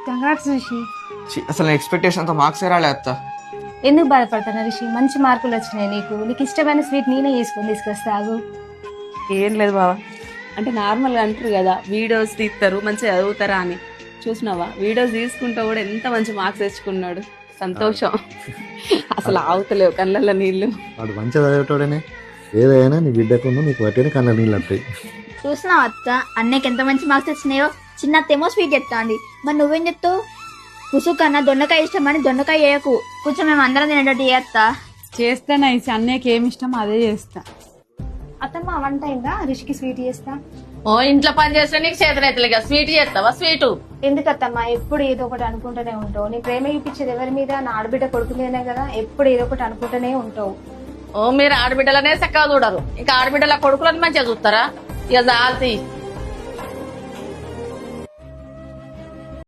Congrats Rishi. అసలు expectation తో marks రాలే అత్త. ఎందుకు బాధపడతాను రిషి? మంచి మార్కులు వచ్చినాయి నీకు. నీకు ఇష్టమైన స్వీట్ నేనే చేసుకొని తీసుకొస్తాగు. ఏం లేదు బావా, అంటే నార్మల్గా అంటారు కదా వీడియోస్ తీస్తారు మంచిగా చదువుతారా అని. చూసినావా వీడియోస్ తీసుకుంటా కూడా ఎంత మంచి మార్క్స్ తెచ్చుకున్నాడు. సంతోషం అసలు ఆగుతలేవు కళ్ళల్లో నీళ్లు. వాడు మంచిగా చదివేటోడనే ఏదైనా నీ బిడ్డకును నీకు పట్టిన కళ్ళ నీళ్ళు వస్తాయి. చూసినావు అత్త అన్నకి ఎంత మంచి మార్క్స్ వచ్చినాయో. చిన్న అత్తేమో స్వీట్ చెప్తా అండి. మరి నువ్వేం చెప్తావు? కుసు కన్నా దొండకాయ ఇష్టమని దొండకాయ వేయకు, కొంచెం మేము అందరం తినేటట్టు చేస్తా. చేస్తాను ఐసి, అన్నయ్యకి ఏమి ఇష్టం అదే చేస్తా. అత్తమ్మ వంట అయిందా? రిషికి స్వీట్ చేస్తా. ఓ ఇంట్లో పని చేస్తే నీకు చేతనైతలేగా స్వీట్ చేస్తావా? స్వీటు ఎందుకత్తమ్మా ఎప్పుడు ఏదో ఒకటి అనుకుంటూనే ఉంటావు? నీ ప్రేమ చూపించేది ఎవరి మీద? నా ఆడబిడ్డ కొడుకు మీదనే కదా. ఎప్పుడు ఏదో ఒకటి అనుకుంటూనే ఉంటావు. ఓ మీరు ఆడబిడ్డలనే చక్కగా చూడరు, ఇంకా ఆడబిడ్డల కొడుకులని మంచిగా చూస్తారా? ఇక జాల్తీ